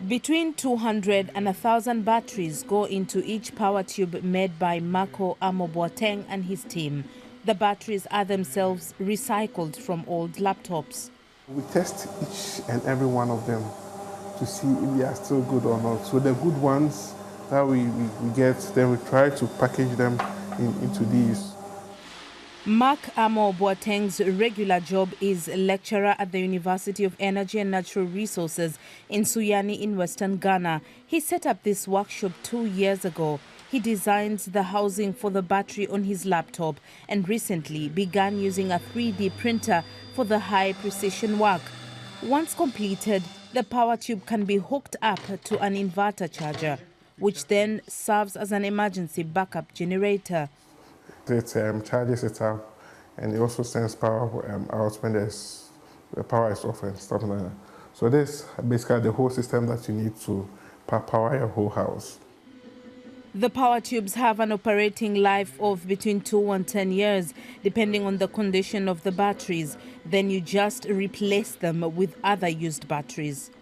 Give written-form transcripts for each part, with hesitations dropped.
Between 200 and 1,000 batteries go into each power tube made by Mako Amoboateng and his team. The batteries are themselves recycled from old laptops. We test each and every one of them to see if they are still good or not. So the good ones that we get, then we try to package them into these. Mark Amoboateng's regular job is lecturer at the University of Energy and Natural Resources in Suyani in Western Ghana. He set up this workshop 2 years ago. He designs the housing for the battery on his laptop and recently began using a 3D printer for the high precision work. Once completed, the power tube can be hooked up to an inverter charger, which then serves as an emergency backup generator. It charges it up, and it also sends power out when the power is off and stuff like that. So this is basically the whole system that you need to power your whole house. The power tubes have an operating life of between 2 and 10 years, depending on the condition of the batteries. Then you just replace them with other used batteries.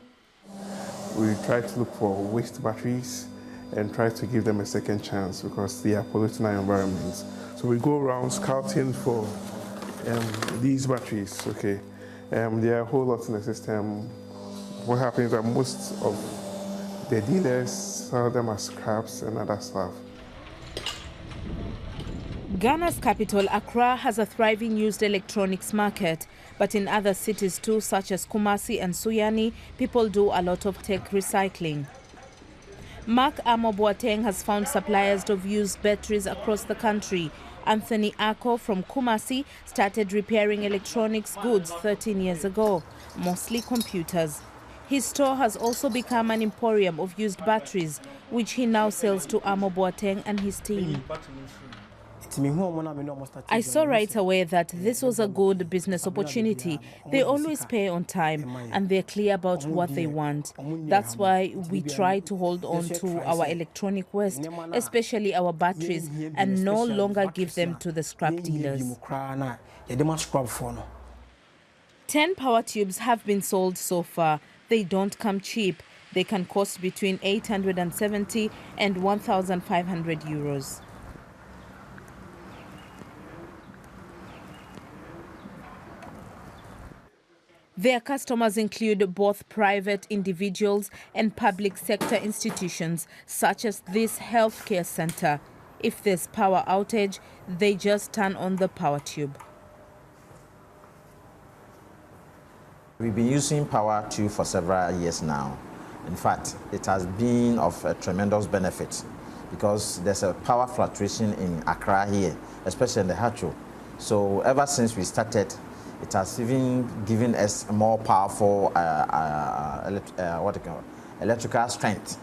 We try to look for waste batteries and try to give them a second chance because they are polluting our environment. So we go around scouting for these batteries, okay. There are a whole lot in the system. What happens is that most of the dealers sell them as scraps and other stuff. Ghana's capital, Accra, has a thriving used electronics market. But in other cities too, such as Kumasi and Suyani, people do a lot of tech recycling. Mark Amoboateng has found suppliers of used batteries across the country. Anthony Ako from Kumasi started repairing electronics goods 13 years ago, mostly computers. His store has also become an emporium of used batteries, which he now sells to Amoboateng and his team. I saw right away that this was a good business opportunity. They always pay on time and they're clear about what they want. That's why we try to hold on to our electronic waste, especially our batteries, and no longer give them to the scrap dealers. 10 power tubes have been sold so far. They don't come cheap. They can cost between 870 and 1,500 euros. Their customers include both private individuals and public sector institutions, such as this healthcare center. If there's power outage, they just turn on the power tube. We've been using PowerTube for several years now. In fact, it has been of a tremendous benefit because there's a power fluctuation in Accra here, especially in the Hacho. So ever since we started, it has even given us more powerful electrical strength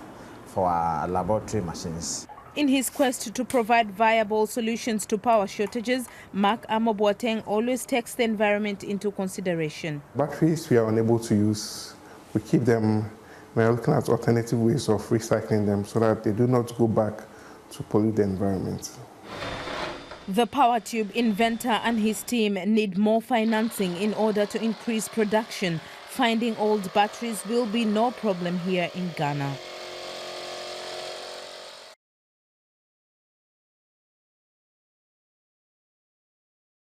for our laboratory machines. In his quest to provide viable solutions to power shortages, Mark Amoboateng always takes the environment into consideration. Batteries we are unable to use, we keep them. We are looking at alternative ways of recycling them so that they do not go back to pollute the environment. The power tube inventor and his team need more financing in order to increase production. Finding old batteries will be no problem here in Ghana.